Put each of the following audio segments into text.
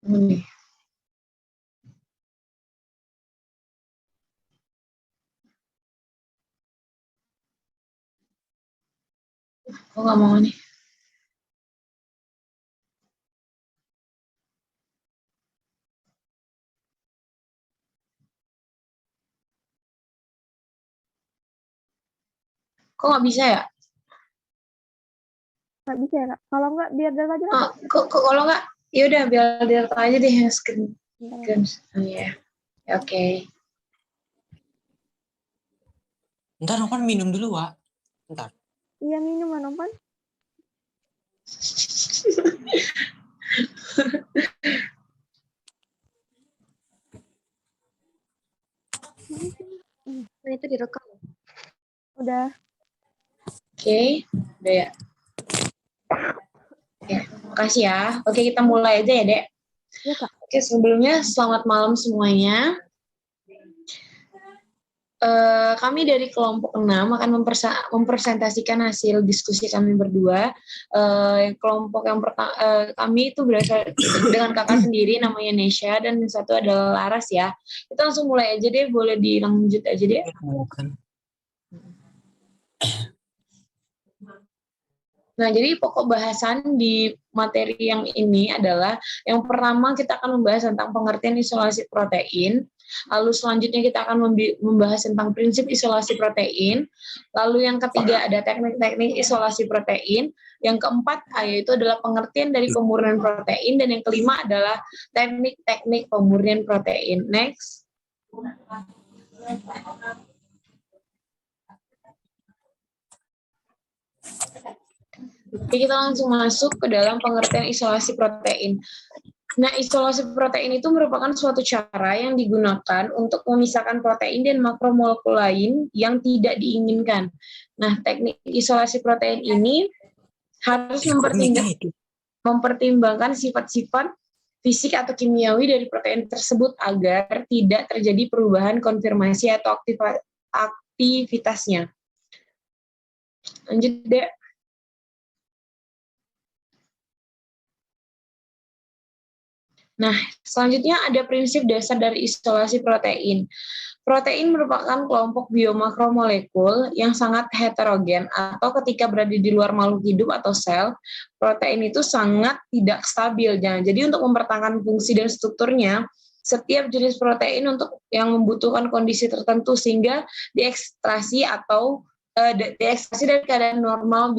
Nih. Kok nggak mau nih? Kok nggak bisa ya? Nggak bisa ya, Kak? Kalau nggak biar Delta aja lah. Kok kalau nggak? Ya udah biar Delta aja deh yang screen. Oh iya. Oke. Ntar Nopan minum dulu, Wak. Ntar. Iya, minum Nopan. Itu direkam. Udah. Oke, udah ya. Oke, makasih ya. Oke, kita mulai aja ya, Dek. Iya, Kak. Oke, sebelumnya selamat malam semuanya. Kami dari kelompok 6 akan mempresentasikan hasil diskusi kami berdua. Kelompok yang pertama, kami itu berasal dengan kakak sendiri namanya Nesha dan yang satu adalah Laras ya. Kita langsung mulai aja deh, boleh dilanjut aja deh. Nah, jadi pokok bahasan di materi yang ini adalah yang pertama kita akan membahas tentang pengertian isolasi protein, lalu selanjutnya kita akan membahas tentang prinsip isolasi protein, lalu yang ketiga ada teknik-teknik isolasi protein, yang keempat yaitu adalah pengertian dari pemurnian protein, dan yang kelima adalah teknik-teknik pemurnian protein. Next. Oke, kita langsung masuk ke dalam pengertian isolasi protein. Nah, isolasi protein itu merupakan suatu cara yang digunakan untuk memisahkan protein dan makromolekul lain yang tidak diinginkan. Nah, teknik isolasi protein ini harus mempertimbangkan sifat-sifat fisik atau kimiawi dari protein tersebut agar tidak terjadi perubahan konfirmasi atau aktivitasnya. Lanjut, Dek. Nah, selanjutnya ada prinsip dasar dari isolasi protein. Protein merupakan kelompok biomakromolekul yang sangat heterogen atau ketika berada di luar makhluk hidup atau sel, protein itu sangat tidak stabil. Jadi untuk mempertahankan fungsi dan strukturnya, setiap jenis protein untuk yang membutuhkan kondisi tertentu sehingga diekstrasi atau diekstrasi dari keadaan normal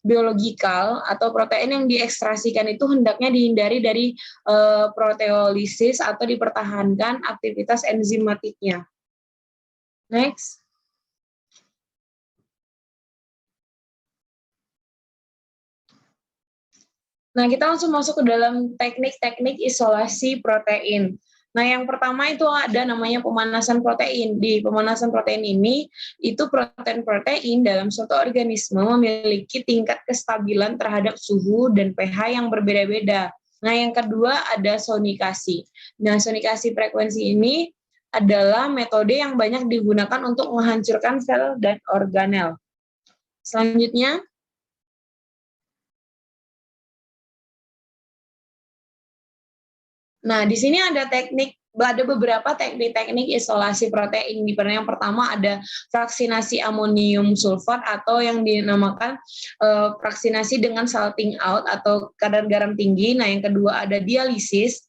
biologikal atau protein yang diekstrasikan itu hendaknya dihindari dari proteolisis atau dipertahankan aktivitas enzimatiknya. Next. Nah, kita langsung masuk ke dalam teknik-teknik isolasi protein. Nah, yang pertama itu ada namanya pemanasan protein. Di pemanasan protein ini, itu protein-protein dalam suatu organisme memiliki tingkat kestabilan terhadap suhu dan pH yang berbeda-beda. Nah, yang kedua ada sonikasi. Nah, sonikasi frekuensi ini adalah metode yang banyak digunakan untuk menghancurkan sel dan organel. Selanjutnya, nah, di sini ada beberapa teknik-teknik isolasi protein. Yang pertama ada fraksinasi amonium sulfat atau yang dinamakan fraksinasi dengan salting out atau kadar garam tinggi. Nah, yang kedua ada dialisis.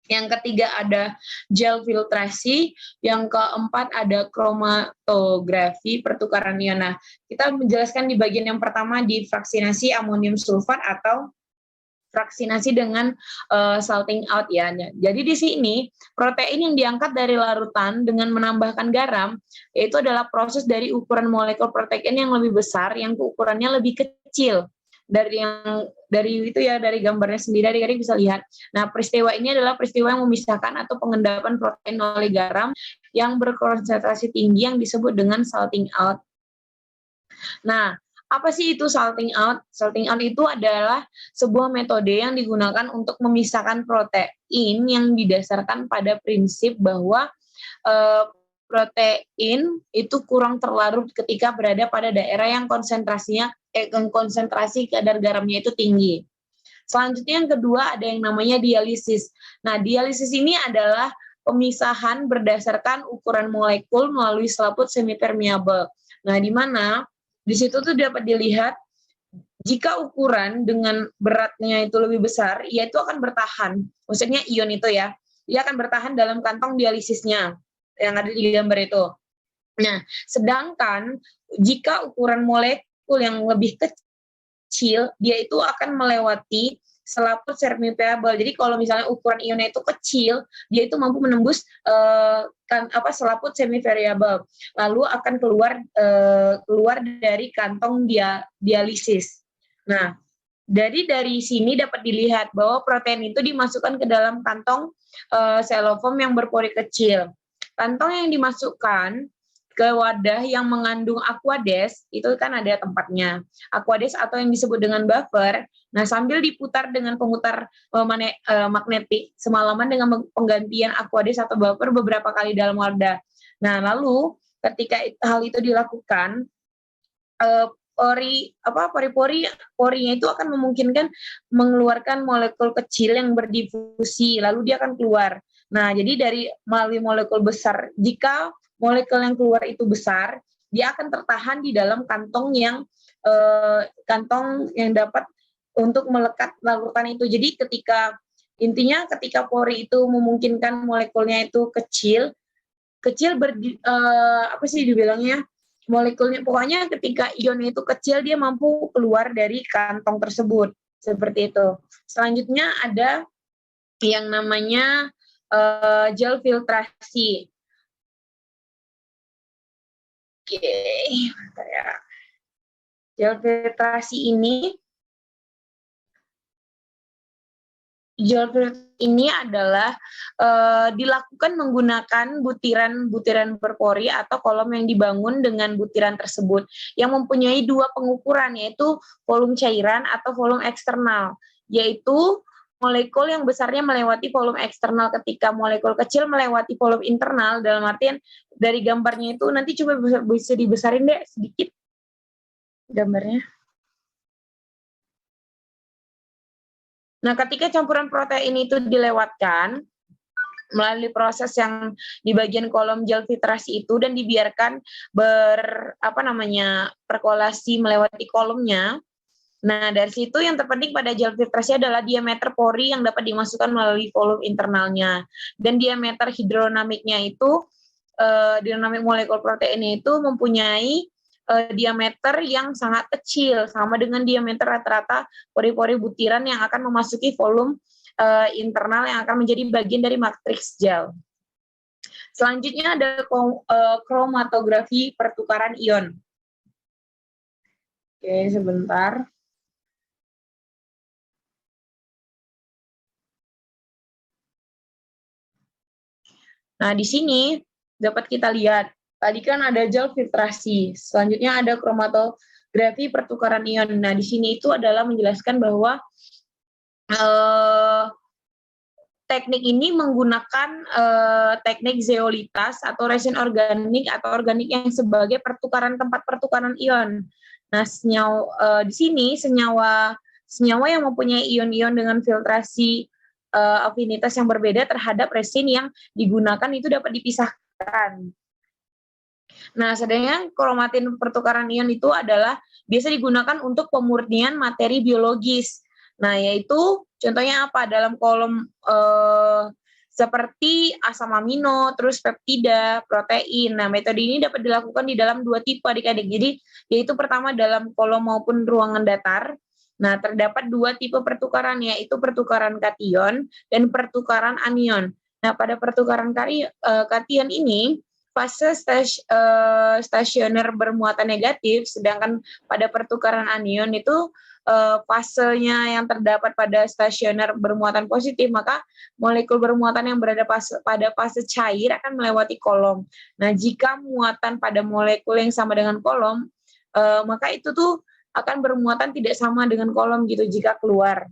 Yang ketiga ada gel filtrasi, yang keempat ada kromatografi pertukaran ion. Nah, kita menjelaskan di bagian yang pertama di fraksinasi amonium sulfat atau fraksinasi dengan salting out ya. Jadi di sini protein yang diangkat dari larutan dengan menambahkan garam yaitu adalah proses dari ukuran molekul protein yang lebih besar yang ukurannya lebih kecil dari gambarnya sendiri adik-adik bisa lihat. Nah, peristiwa ini adalah peristiwa yang memisahkan atau pengendapan protein oleh garam yang berkonsentrasi tinggi yang disebut dengan salting out. Nah, apa sih itu salting out? Salting out itu adalah sebuah metode yang digunakan untuk memisahkan protein yang didasarkan pada prinsip bahwa protein itu kurang terlarut ketika berada pada daerah yang konsentrasi kadar garamnya itu tinggi. Selanjutnya yang kedua ada yang namanya dialisis. Nah, dialisis ini adalah pemisahan berdasarkan ukuran molekul melalui selaput semipermeable. Nah, di mana di situ tuh dapat dilihat jika ukuran dengan beratnya itu lebih besar, ia itu akan bertahan. Maksudnya ion itu ya, ia akan bertahan dalam kantong dialisisnya yang ada di gambar itu. Nah, sedangkan jika ukuran molekul yang lebih kecil, dia itu akan melewati selaput semipermeable. Jadi kalau misalnya ukuran ionnya itu kecil, dia itu mampu menembus selaput semipermeable, lalu akan keluar dari kantong dialisis. Nah, dari sini dapat dilihat bahwa protein itu dimasukkan ke dalam kantong cellofoam yang berpori kecil. Kantong yang dimasukkan ke wadah yang mengandung aqueous itu kan ada tempatnya. Aqueous atau yang disebut dengan buffer. Nah, sambil diputar dengan pemutar magnetik semalaman dengan penggantian aqueous atau buffer beberapa kali dalam wadah. Nah, lalu ketika hal itu dilakukan, pori-porinya itu akan memungkinkan mengeluarkan molekul kecil yang berdifusi, lalu dia akan keluar. Nah, jadi melalui molekul besar, jika molekul yang keluar itu besar, dia akan tertahan di dalam kantong yang dapat untuk melakukan itu. Jadi ketika pori itu memungkinkan molekulnya itu kecil dibilangnya molekulnya, pokoknya ketika ionnya itu kecil dia mampu keluar dari kantong tersebut, seperti itu. Selanjutnya ada yang namanya gel filtrasi. Oke, gel filtrasi ini adalah dilakukan menggunakan butiran berpori atau kolom yang dibangun dengan butiran tersebut yang mempunyai dua pengukuran, yaitu volume cairan atau volume eksternal, yaitu molekul yang besarnya melewati volume eksternal ketika molekul kecil melewati volume internal. Dalam artian dari gambarnya itu nanti coba bisa dibesarin deh sedikit gambarnya. Nah, ketika campuran protein itu dilewatkan melalui proses yang di bagian kolom gel filtrasi itu dan dibiarkan perkolasi melewati kolomnya. Nah, dari situ yang terpenting pada gel filtrasi adalah diameter pori yang dapat dimasukkan melalui volume internalnya. Dan diameter hidrodinamiknya itu, dinamik molekul proteinnya itu mempunyai diameter yang sangat kecil, sama dengan diameter rata-rata pori-pori butiran yang akan memasuki volume internal yang akan menjadi bagian dari matriks gel. Selanjutnya ada kromatografi pertukaran ion. Oke, sebentar. Nah, di sini dapat kita lihat, tadi kan ada gel filtrasi, selanjutnya ada kromatografi pertukaran ion. Nah, di sini itu adalah menjelaskan bahwa teknik ini menggunakan teknik zeolitas atau resin organik atau organik yang sebagai tempat pertukaran ion. Nah, di sini senyawa yang mempunyai ion-ion dengan filtrasi afinitas yang berbeda terhadap resin yang digunakan itu dapat dipisahkan. Nah, sedangkan kromatin pertukaran ion itu adalah biasa digunakan untuk pemurnian materi biologis. Nah, yaitu contohnya apa? Dalam kolom seperti asam amino, terus peptida, protein. Nah, metode ini dapat dilakukan di dalam dua tipe adik-adik. Jadi, yaitu pertama dalam kolom maupun ruangan datar. Nah, terdapat dua tipe pertukaran, yaitu pertukaran kation dan pertukaran anion. Nah, pada pertukaran kation ini, fase stasioner bermuatan negatif, sedangkan pada pertukaran anion itu fasenya yang terdapat pada stasioner bermuatan positif, maka molekul bermuatan yang berada pada fase cair akan melewati kolom. Nah, jika muatan pada molekul yang sama dengan kolom, maka itu tuh akan bermuatan tidak sama dengan kolom gitu jika keluar.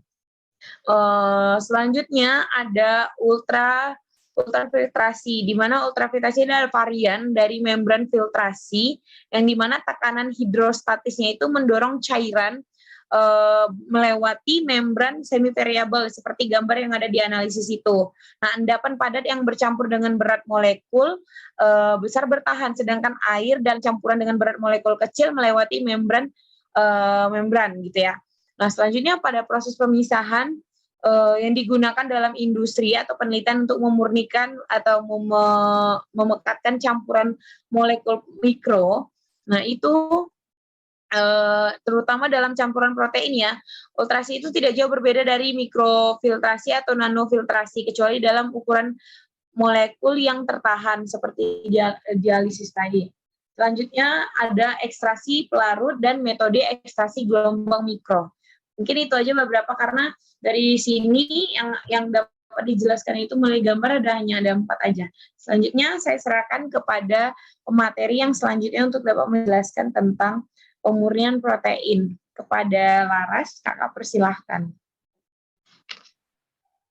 Selanjutnya ada ultrafiltrasi, di mana ultrafiltrasi adalah varian dari membran filtrasi yang di mana tekanan hidrostatisnya itu mendorong cairan melewati membran semi variabel seperti gambar yang ada di analisis itu. Nah, endapan padat yang bercampur dengan berat molekul besar bertahan, sedangkan air dan campuran dengan berat molekul kecil melewati membran gitu ya. Nah, selanjutnya pada proses pemisahan yang digunakan dalam industri atau penelitian untuk memurnikan atau memekatkan campuran molekul mikro. Nah, itu terutama dalam campuran protein ya, ultrasi itu tidak jauh berbeda dari mikrofiltrasi atau nanofiltrasi, kecuali dalam ukuran molekul yang tertahan seperti dialisis tadi. Selanjutnya ada ekstraksi pelarut dan metode ekstraksi gelombang mikro. Mungkin itu aja beberapa, karena dari sini yang dapat dijelaskan itu melalui gambar hanya ada 4 aja. Selanjutnya saya serahkan kepada pemateri yang selanjutnya untuk dapat menjelaskan tentang pemurnian protein. Kepada Laras, Kakak persilahkan.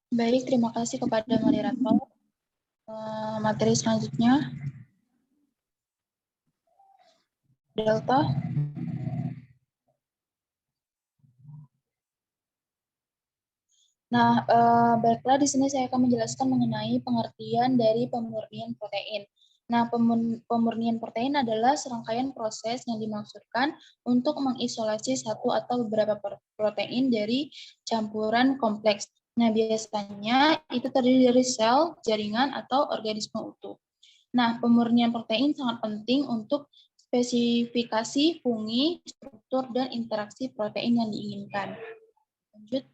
Baik, terima kasih kepada moderator. Materi selanjutnya. Delta. Nah, baiklah, di sini saya akan menjelaskan mengenai pengertian dari pemurnian protein. Nah, pemurnian protein adalah serangkaian proses yang dimaksudkan untuk mengisolasi satu atau beberapa protein dari campuran kompleks. Nah, biasanya itu terdiri dari sel, jaringan, atau organisme utuh. Nah, pemurnian protein sangat penting untuk spesifikasi fungsi, struktur, dan interaksi protein yang diinginkan. Lanjut.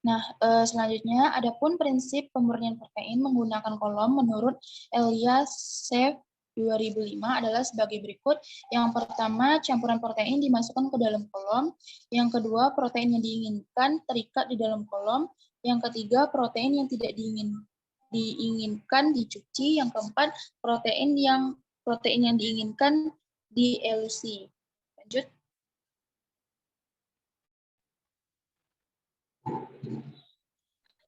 Nah, selanjutnya, adapun prinsip pemurnian protein menggunakan kolom menurut Eliashev 2005 adalah sebagai berikut. Yang pertama, campuran protein dimasukkan ke dalam kolom. Yang kedua, protein yang diinginkan terikat di dalam kolom. Yang ketiga, protein yang tidak diinginkan dicuci. Yang keempat, protein yang diinginkan dielusi. Lanjut.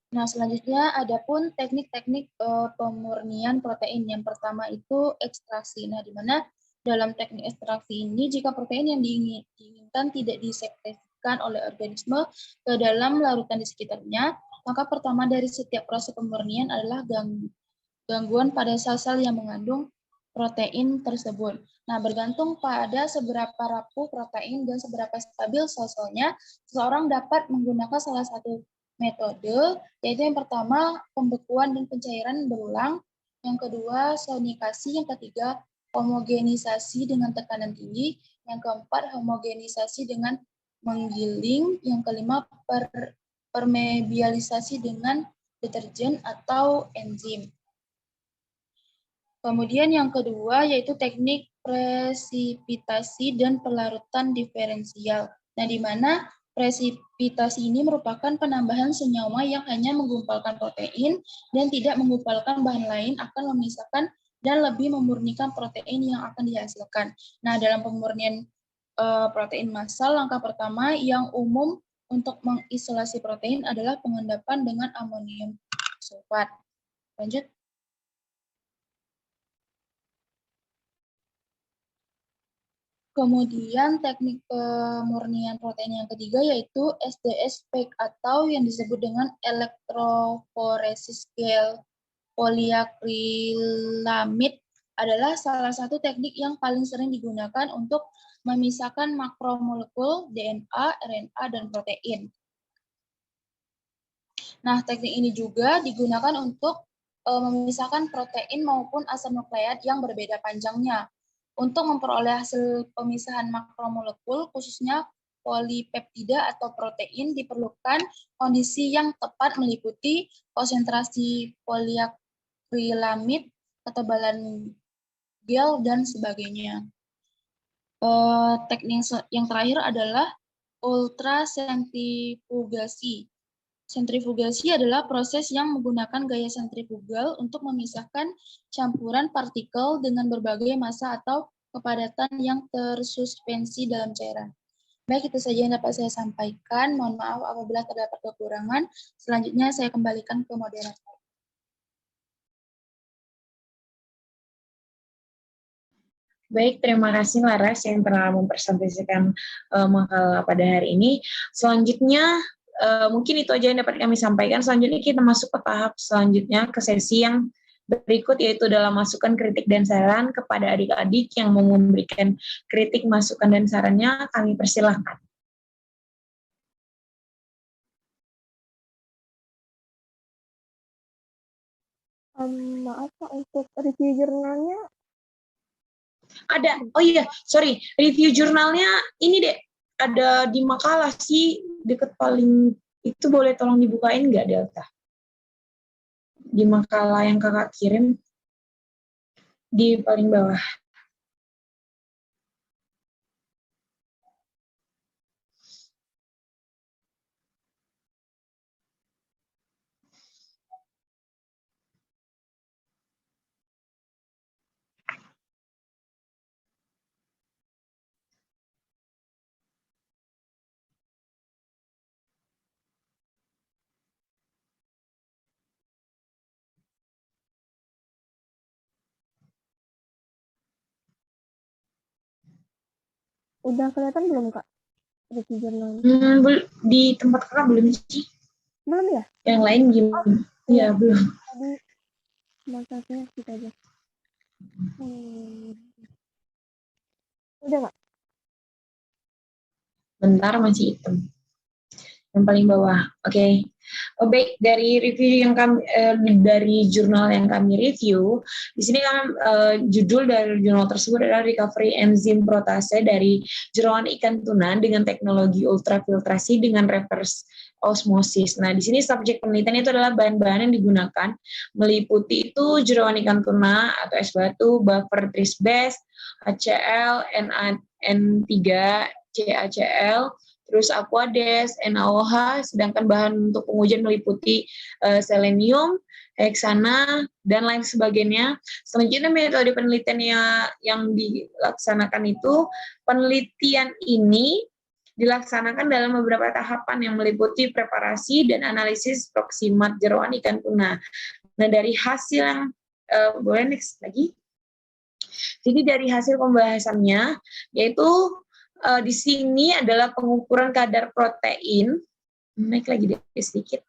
Nah, selanjutnya adapun teknik-teknik pemurnian protein. Yang pertama itu ekstraksi. Nah, di mana dalam teknik ekstraksi ini jika protein yang diinginkan tidak disekresikan oleh organisme ke dalam larutan di sekitarnya, maka pertama dari setiap proses pemurnian adalah gangguan pada sel-sel yang mengandung protein tersebut. Nah, bergantung pada seberapa rapuh protein dan seberapa stabil sel-selnya, seseorang dapat menggunakan salah satu metode, yaitu yang pertama pembekuan dan pencairan berulang, yang kedua sonikasi, yang ketiga homogenisasi dengan tekanan tinggi, yang keempat homogenisasi dengan menggiling, yang kelima permeabilisasi dengan deterjen atau enzim. Kemudian yang kedua yaitu teknik presipitasi dan pelarutan diferensial. Nah, di mana presipitasi ini merupakan penambahan senyawa yang hanya menggumpalkan protein dan tidak menggumpalkan bahan lain, akan memisahkan dan lebih memurnikan protein yang akan dihasilkan. Nah, dalam pemurnian protein massal, langkah pertama yang umum untuk mengisolasi protein adalah pengendapan dengan amonium sulfat. Lanjut. Kemudian teknik pemurnian protein yang ketiga yaitu SDS-PEG atau yang disebut dengan elektroforesis gel poliakrilamid adalah salah satu teknik yang paling sering digunakan untuk memisahkan makromolekul DNA, RNA, dan protein. Nah, teknik ini juga digunakan untuk memisahkan protein maupun asam nukleat yang berbeda panjangnya. Untuk memperoleh hasil pemisahan makromolekul, khususnya polipeptida atau protein, diperlukan kondisi yang tepat meliputi konsentrasi poliakrilamid, ketebalan gel, dan sebagainya. Teknik yang terakhir adalah ultrasentrifugasi. Sentrifugasi adalah proses yang menggunakan gaya sentrifugal untuk memisahkan campuran partikel dengan berbagai massa atau kepadatan yang tersuspensi dalam cairan. Baik, itu saja yang dapat saya sampaikan. Mohon maaf apabila terdapat kekurangan. Selanjutnya saya kembalikan ke moderator. Baik, terima kasih Laras yang telah mempresentasikan makalah pada hari ini. Selanjutnya, mungkin itu aja yang dapat kami sampaikan. Selanjutnya kita masuk ke tahap selanjutnya, ke sesi yang berikut, yaitu dalam masukan, kritik, dan saran kepada adik-adik yang mau memberikan kritik, masukan, dan sarannya, kami persilahkan. Maaf Kak, untuk review jurnalnya Ada, oh iya, sorry, review jurnalnya ini deh, ada di makalah sih, deket paling, itu boleh tolong dibukain nggak, Delta? Di makalah yang kakak kirim, di paling bawah. udah kelihatan belum Kak? Review jurnalnya. Di tempat kakak belum sih? Belum ya? Yang lain gimana? Iya, belum. Tadi masaknya kita aja. Udah Kak? Bentar, masih hitam. Yang paling bawah, oke. Oh, baik, dari review yang kami dari jurnal yang kami review, di sini kan judul dari jurnal tersebut adalah Recovery Enzim Protase dari jeroan ikan tuna dengan teknologi ultrafiltrasi dengan reverse osmosis. Nah, di sini subjek penelitian itu adalah bahan-bahan yang digunakan meliputi itu jeroan ikan tuna atau es batu, buffer trisbase, HCl, N3, CaCl, terus Aquades, NaOH, sedangkan bahan untuk pengujian meliputi selenium, heksana, dan lain sebagainya. Selanjutnya metode penelitiannya yang dilaksanakan itu, penelitian ini dilaksanakan dalam beberapa tahapan yang meliputi preparasi dan analisis proksimat jeroan ikan tuna. Nah, dari hasil yang, boleh next lagi? Jadi dari hasil pembahasannya, yaitu di sini adalah pengukuran kadar protein. Naik lagi deh sedikit.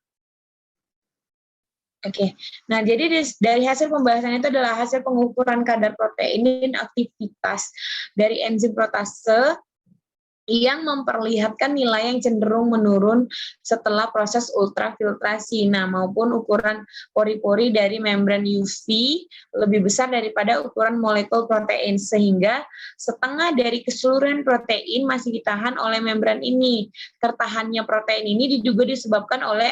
Oke. Nah, jadi dari hasil pembahasan itu adalah hasil pengukuran kadar protein dan aktivitas dari enzim protase yang memperlihatkan nilai yang cenderung menurun setelah proses ultrafiltrasi. Nah, maupun ukuran pori-pori dari membran UV lebih besar daripada ukuran molekul protein, sehingga setengah dari keseluruhan protein masih ditahan oleh membran ini. Tertahannya protein ini diduga disebabkan oleh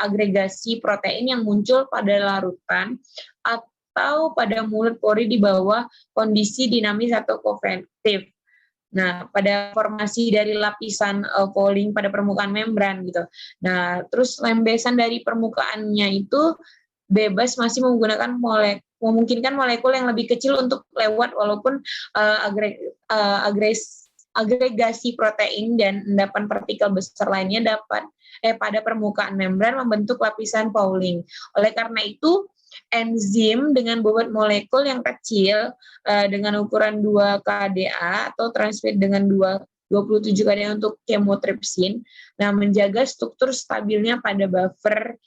agregasi protein yang muncul pada larutan atau pada mulut pori di bawah kondisi dinamis atau konvektif. Nah, pada formasi dari lapisan fouling pada permukaan membran gitu. Nah, terus lembesan dari permukaannya itu bebas masih menggunakan memungkinkan molekul yang lebih kecil untuk lewat, walaupun agregasi protein dan endapan partikel besar lainnya dapat pada permukaan membran membentuk lapisan fouling. Oleh karena itu, enzim dengan bobot molekul yang kecil dengan ukuran 2 kDa atau transfeed dengan 27 kDa untuk kemotripsin, nah menjaga struktur stabilnya pada buffer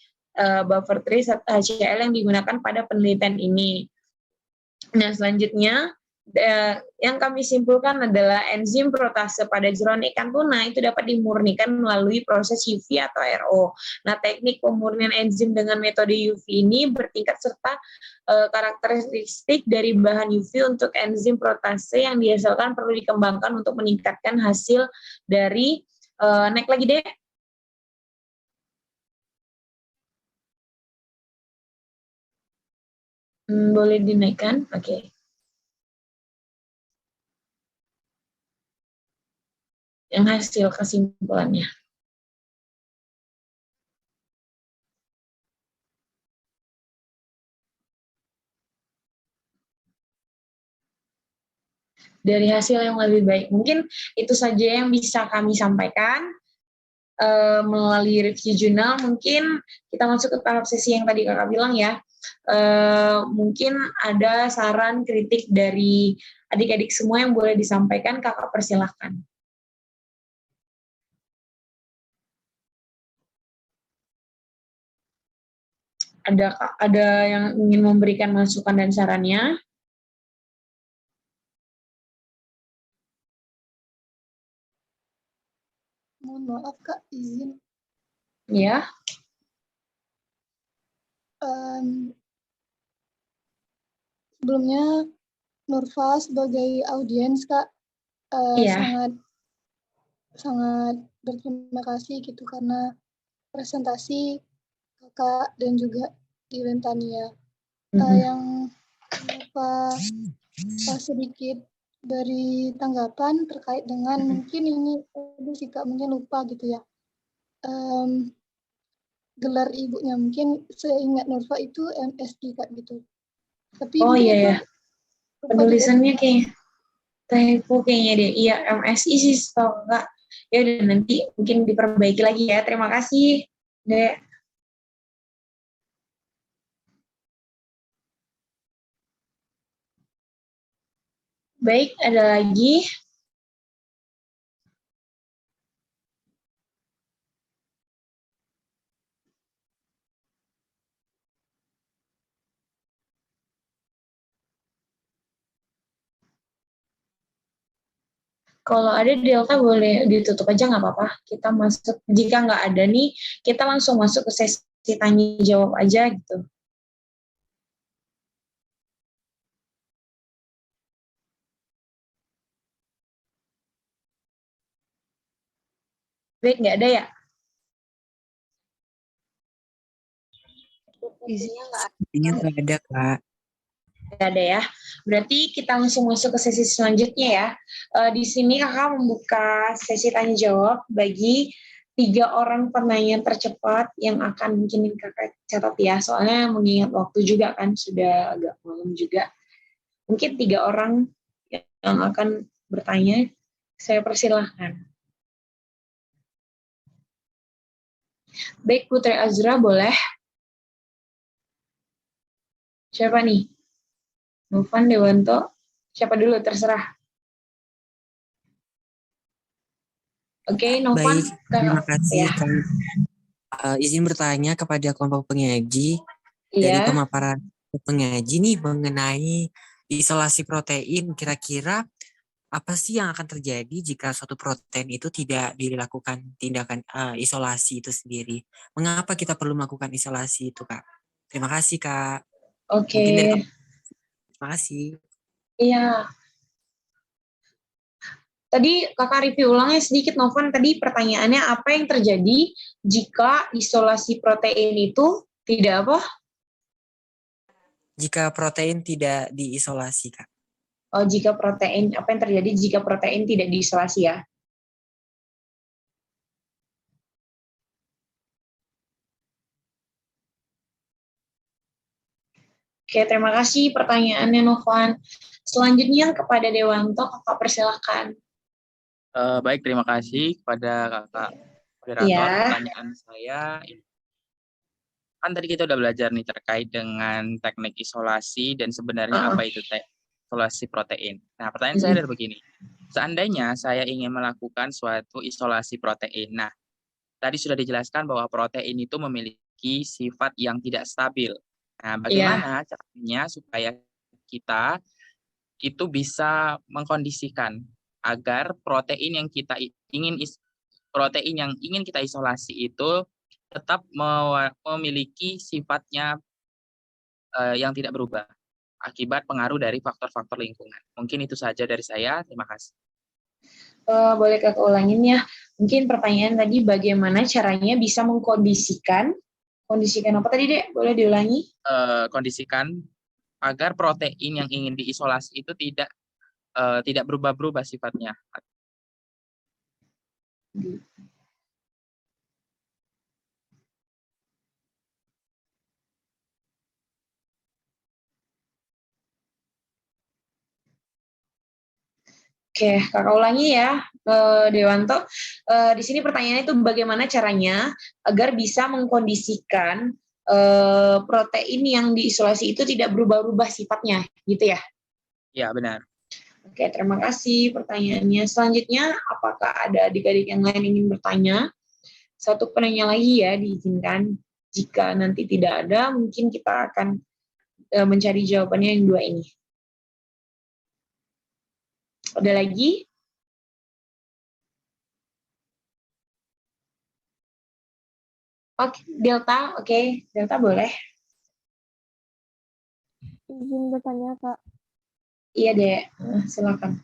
tris HCl yang digunakan pada penelitian ini. Nah, selanjutnya yang kami simpulkan adalah enzim protase pada jeroan ikan tuna itu dapat dimurnikan melalui proses UV atau RO. Nah, teknik pemurnian enzim dengan metode UV ini bertingkat serta karakteristik dari bahan UV untuk enzim protase yang dihasilkan perlu dikembangkan untuk meningkatkan hasil dari naik lagi deh. Boleh dinaikkan, oke. Yang hasil kesimpulannya. Dari hasil yang lebih baik. Mungkin itu saja yang bisa kami sampaikan melalui review jurnal. Mungkin kita masuk ke tahap sesi yang tadi kakak bilang ya. Mungkin ada saran kritik dari adik-adik semua yang boleh disampaikan, kakak persilahkan. Ada yang ingin memberikan masukan dan sarannya? Mohon maaf Kak, izin. Ya. Sebelumnya Nurfa sebagai audiens Kak, Iya. sangat berterima kasih gitu karena presentasi Kakak dan juga Direntania. Yang Nurfa sedikit dari tanggapan terkait dengan mungkin ini sih Kak, mungkin lupa gitu ya. Gelar ibunya mungkin seingat Nurfa itu MSI Kak gitu. Tapi Oh mungkin iya itu ya. Penulisannya kayak typo kayaknya deh. Iya, MSI sih setahu Kak. Ya udah nanti mungkin diperbaiki lagi ya. Terima kasih, Dek. Baik, ada lagi. Kalau ada Delta boleh ditutup aja nggak apa-apa. Kita masuk, jika nggak ada nih, kita langsung masuk ke sesi tanya jawab aja gitu. Baik, nggak ada ya? Isinya nggak Ini nggak ada, Kak. Nggak ada ya. Berarti kita langsung masuk ke sesi selanjutnya ya. Di sini kakak membuka sesi tanya jawab bagi 3 orang penanya tercepat yang akan mungkin kakak catat ya. Soalnya mengingat waktu juga kan sudah agak malam juga. Mungkin 3 orang yang akan bertanya. Saya persilahkan. Baik, Putri Azra boleh. Siapa nih? Novan, Dewanto, siapa dulu terserah. Oke, Novan. Baik, terima kasih, Ya. Kak. Izin bertanya kepada kelompok penyaji dari Iya. pemaparan penyaji nih mengenai isolasi protein. Kira-kira apa sih yang akan terjadi jika suatu protein itu tidak dilakukan tindakan isolasi itu sendiri? Mengapa kita perlu melakukan isolasi itu, Kak? Terima kasih, Kak. Oke. Mungkin dari terima kasih. Iya. Tadi kakak review ulangnya sedikit, Novan. Tadi pertanyaannya apa yang terjadi jika isolasi protein itu tidak apa? Jika protein tidak diisolasi, Kak. Oh, jika protein, apa yang terjadi jika protein tidak diisolasi ya? Oke, terima kasih pertanyaannya, Novan. Selanjutnya kepada Dewanto, kakak persilahkan. Baik, terima kasih kepada kakak moderator. Iya. Pertanyaan saya, kan tadi kita udah belajar nih terkait dengan teknik isolasi dan sebenarnya apa itu isolasi protein. Nah, pertanyaan saya adalah begini. Seandainya saya ingin melakukan suatu isolasi protein. Nah, tadi sudah dijelaskan bahwa protein itu memiliki sifat yang tidak stabil. Nah, bagaimana caranya supaya kita itu bisa mengkondisikan agar protein yang kita isolasi itu tetap memiliki sifatnya yang tidak berubah akibat pengaruh dari faktor-faktor lingkungan. Mungkin itu saja dari saya. Terima kasih. Boleh kakak ulangin ya. Mungkin pertanyaan tadi bagaimana caranya bisa mengkondisikan apa tadi, Dek? Boleh diulangi? Kondisikan agar protein yang ingin diisolasi itu tidak berubah-berubah sifatnya. Oke, kakak ulangi ya, Dewanto. Di sini pertanyaannya itu bagaimana caranya agar bisa mengkondisikan protein yang diisolasi itu tidak berubah-ubah sifatnya, gitu ya? Ya, benar. Oke, terima kasih pertanyaannya. Selanjutnya, apakah ada adik-adik yang lain ingin bertanya? Satu penanya lagi ya, diizinkan. Jika nanti tidak ada, mungkin kita akan mencari jawabannya yang dua ini. Ada lagi? Oke, Delta. Oke, Delta boleh. Izin bertanya Kak, Iya, Dek. Silakan.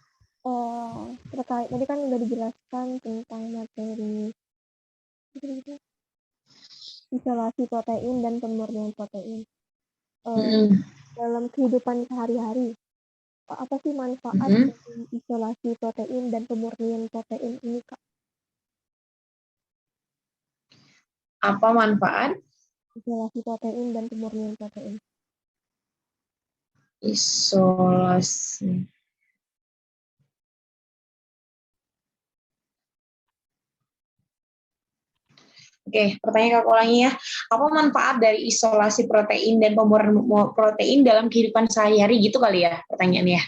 terkait tadi kan udah dijelaskan tentang materi isolasi protein dan pemurnian protein. Dalam kehidupan sehari-hari, apa sih manfaat dari isolasi protein dan pemurnian protein ini Kak? Apa manfaat? Isolasi protein dan pemurnian protein. Isolasi. Oke, pertanyaan Kak ulangi ya. Apa manfaat dari isolasi protein dan pemurnian protein dalam kehidupan sehari-hari gitu kali ya pertanyaannya?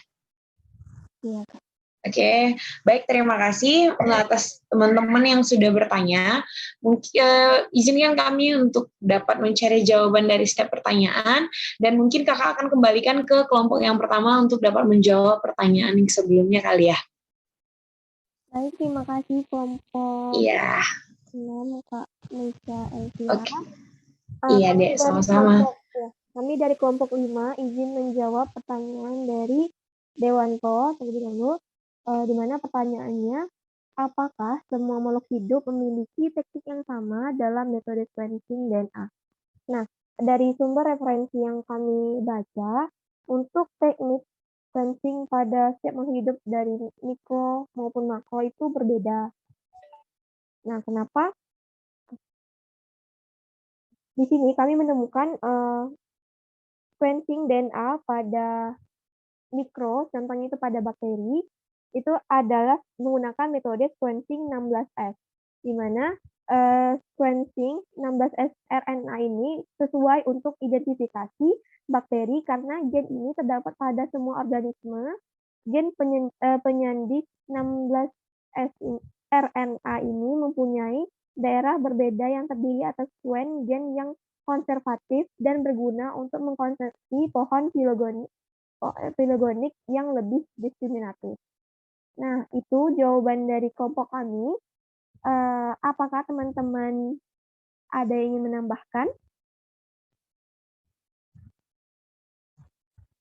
Iya Kak. Oke, baik, terima kasih atas teman-teman yang sudah bertanya. Mungkin izinkan kami untuk dapat mencari jawaban dari setiap pertanyaan, dan mungkin kakak akan kembalikan ke kelompok yang pertama untuk dapat menjawab pertanyaan yang sebelumnya kali ya. Baik, terima kasih kelompok Iya. 6 Kak Meisha Elvira. Oke. Iya Dek, sama-sama. Kami dari kelompok 5 izin menjawab pertanyaan dari Dewanto terlebih dahulu, di mana pertanyaannya, apakah semua makhluk hidup memiliki teknik yang sama dalam metode sequencing DNA? Nah, dari sumber referensi yang kami baca, untuk teknik sequencing pada setiap makhluk hidup dari mikro maupun makro itu berbeda. Nah, kenapa? Di sini kami menemukan sequencing DNA pada mikro, contohnya itu pada bakteri, itu adalah menggunakan metode sequencing 16S, di mana sequencing 16S RNA ini sesuai untuk identifikasi bakteri karena gen ini terdapat pada semua organisme. Gen penyanding 16S RNA ini mempunyai daerah berbeda yang terdiri atas sequence gen yang konservatif dan berguna untuk mengkonstruksi pohon filogenik yang lebih diskriminatif. Nah, itu jawaban dari kelompok kami. Apakah teman-teman ada yang ingin menambahkan?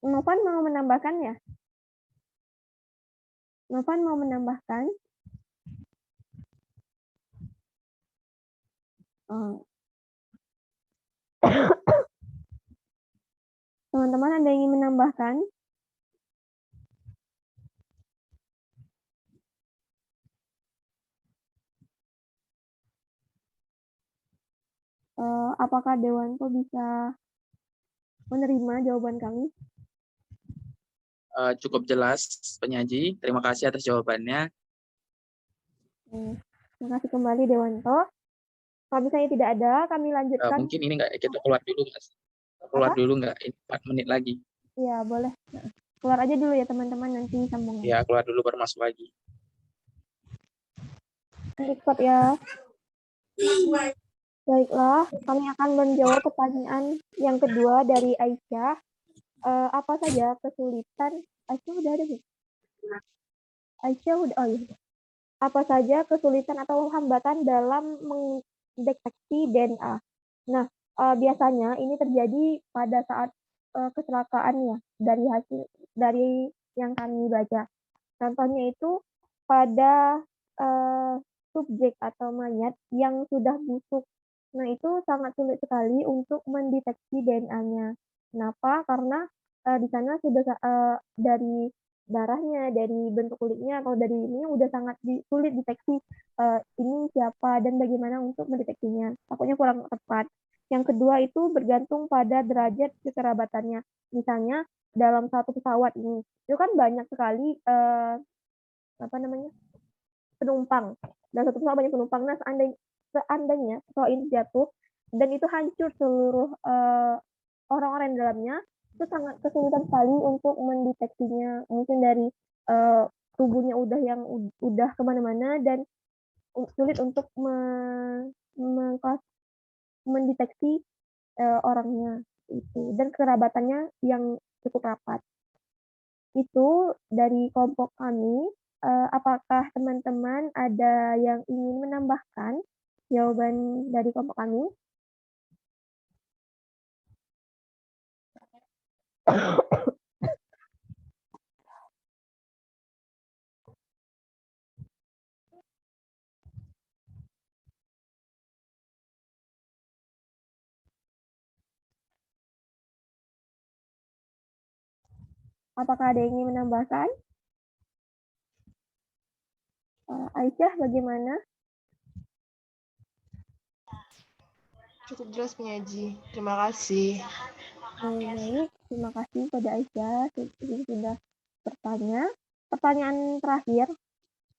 Novan mau menambahkan ya? Novan mau menambahkan? Teman-teman ada yang ingin menambahkan? Apakah Dewanto bisa menerima jawaban kami? Cukup jelas, penyaji. Terima kasih atas jawabannya. Terima kasih kembali Dewanto. Kalau misalnya tidak ada, kami lanjutkan. Mungkin ini kita keluar dulu, Mas. Keluar dulu nggak? 4 menit lagi. Iya, boleh. Keluar aja dulu ya teman-teman, nanti sambung. Ya, keluar dulu baru masuk lagi. Stop ya. Baiklah, kami akan menjawab pertanyaan yang kedua dari Aisyah. Apa saja kesulitan? Aisyah udah ada belum? Aisyah udah, oh iya. Apa saja kesulitan atau hambatan dalam mendeteksi DNA? Nah, biasanya ini terjadi pada saat kecelakaan ya, dari yang kami baca. Contohnya itu pada subjek atau mayat yang sudah busuk. Nah, itu sangat sulit sekali untuk mendeteksi DNA-nya. Kenapa? Karena di sana sudah dari darahnya, dari bentuk kulitnya, atau dari ini udah sangat sulit deteksi ini siapa dan bagaimana untuk mendeteksinya. Takutnya kurang tepat. Yang kedua itu bergantung pada derajat kekerabatannya. Misalnya dalam satu pesawat ini, itu kan banyak sekali penumpang. Dalam satu pesawat banyak penumpang. Nah, seandainya pesawat ini jatuh, dan itu hancur seluruh orang-orang di dalamnya, itu sangat kesulitan sekali untuk mendeteksinya. Mungkin dari tubuhnya udah kemana-mana dan sulit untuk mendeteksi orangnya itu, dan kerabatannya yang cukup rapat. Itu dari kelompok kami. Apakah teman-teman ada yang ingin menambahkan jawaban dari kelompok kami? Apakah ada yang ingin menambahkan? Aisyah, bagaimana? Cukup jelas penyaji. Terima kasih. Baik, terima kasih kepada Aisyah sudah bertanya. Pertanyaan terakhir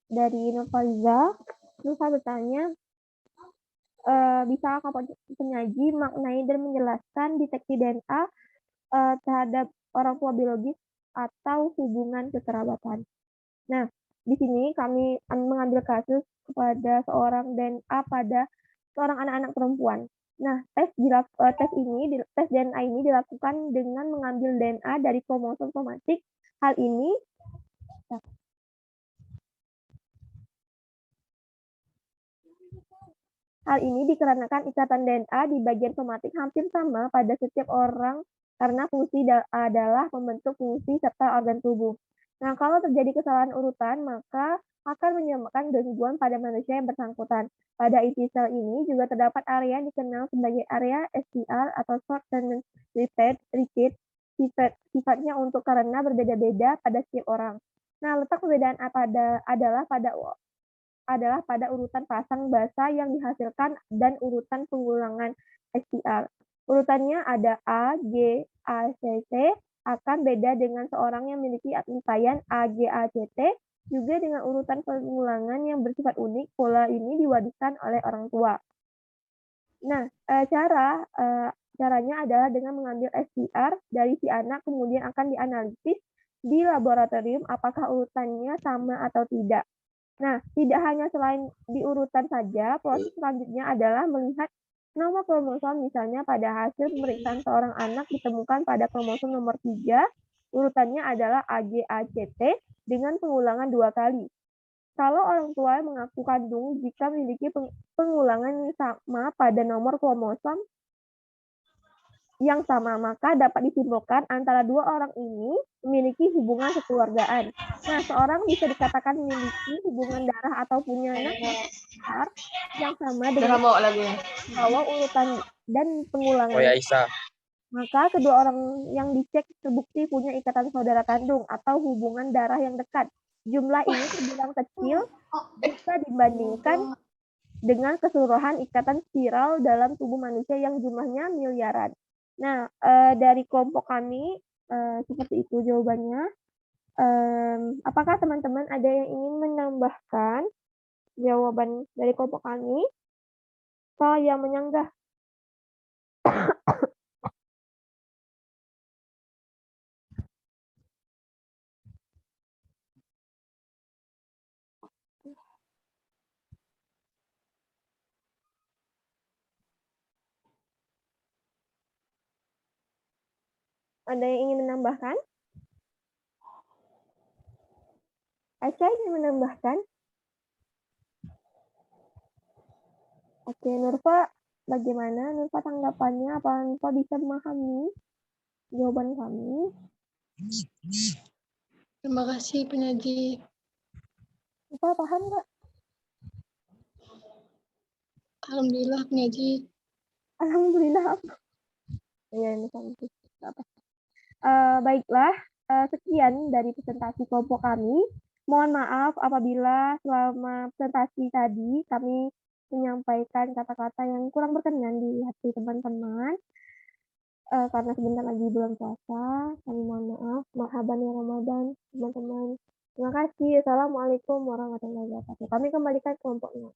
dari Nurfaliza. Nurfa bertanya, bisa penyaji maknai dan menjelaskan deteksi DNA terhadap orang tua biologis atau hubungan kekerabatan. Nah, di sini kami mengambil kasus kepada seorang DNA pada seorang anak-anak perempuan. Nah, tes DNA ini dilakukan dengan mengambil DNA dari kromosom somatik. Hal ini dikarenakan ikatan DNA di bagian somatik hampir sama pada setiap orang karena fungsi adalah membentuk fungsi serta organ tubuh. Nah, kalau terjadi kesalahan urutan, maka akan menyebabkan gangguan pada manusia yang bersangkutan. Pada inti sel ini juga terdapat area yang dikenal sebagai area STR atau short term repeat. Sifatnya untuk karena berbeda-beda pada setiap orang. Nah, letak perbedaan adalah pada urutan pasang basa yang dihasilkan dan urutan pengulangan STR. Urutannya ada A, G, A, C, T, akan beda dengan seorang yang memiliki antibodian A, G, A, C, T, juga dengan urutan pengulangan yang bersifat unik. Pola ini diwariskan oleh orang tua. Nah, caranya adalah dengan mengambil STR dari si anak, kemudian akan dianalisis di laboratorium apakah urutannya sama atau tidak. Nah, tidak hanya selain di urutan saja, proses selanjutnya adalah melihat nomor kromosom. Misalnya pada hasil pemeriksaan seorang anak ditemukan pada kromosom nomor 3, urutannya adalah AGACT dengan pengulangan 2 kali. Kalau orang tua mengaku kandung jika memiliki pengulangan yang sama pada nomor kromosom yang sama, maka dapat disimpulkan antara dua orang ini memiliki hubungan kekeluargaan. Nah, seorang bisa dikatakan memiliki hubungan darah atau punya anak yang sama dengan kalau urutan dan pengulangan. Maka kedua orang yang dicek terbukti punya ikatan saudara kandung atau hubungan darah yang dekat. Jumlah ini terbilang kecil jika dibandingkan dengan keseluruhan ikatan spiral dalam tubuh manusia yang jumlahnya miliaran. Nah, dari kelompok kami seperti itu jawabannya. Apakah teman-teman ada yang ingin menambahkan jawaban dari kelompok kami? Atau yang menyanggah? Ada yang ingin menambahkan? Aisyah ingin menambahkan? Oke, Nurfa, bagaimana Nurfa tanggapannya? Apa Nurfa bisa memahami jawaban kami? Terima kasih penyaji. Nurfa paham nggak? Alhamdulillah penyaji. Alhamdulillah. Ya, ini apa? Baiklah, sekian dari presentasi kelompok kami. Mohon maaf apabila selama presentasi tadi kami menyampaikan kata-kata yang kurang berkenan di hati teman-teman. Karena sebentar lagi bulan puasa, kami mohon maaf. Marhaban ya Ramadan, teman-teman. Terima kasih. Assalamualaikum warahmatullahi wabarakatuh. Kami kembalikan kelompoknya.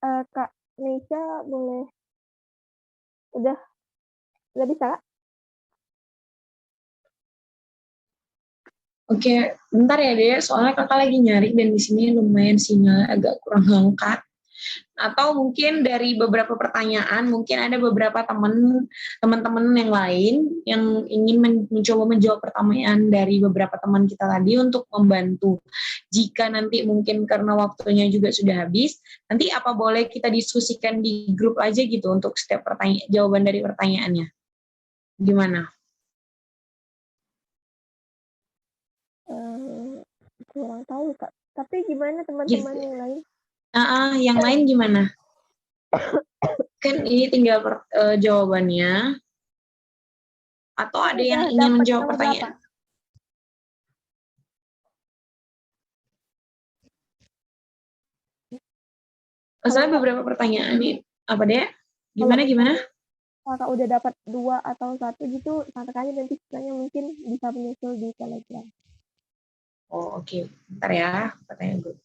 Kak Neisha boleh udah bisa Kak? Oke, bentar ya Dek, soalnya kakak lagi nyari dan di sini lumayan sinyal agak kurang lengkap. Atau mungkin dari beberapa pertanyaan, mungkin ada beberapa teman-teman yang lain yang ingin mencoba menjawab pertanyaan dari beberapa teman kita tadi untuk membantu. Jika nanti mungkin karena waktunya juga sudah habis, nanti apa boleh kita diskusikan di grup aja gitu untuk setiap jawaban dari pertanyaannya. Gimana? Kurang tahu Kak. Tapi gimana teman-teman Gitu. yang lain? Yang lain gimana? Kan ini tinggal jawabannya. Atau ada yang Udah ingin dapat menjawab nomor pertanyaan? Soalnya beberapa pertanyaan nih. Apa Dek? Gimana? Kakak udah dapat 2 atau 1 gitu, tante aja nanti sisanya mungkin bisa menyusul di Telegram. Oh, oke. Bentar ya, pertanyaan gue.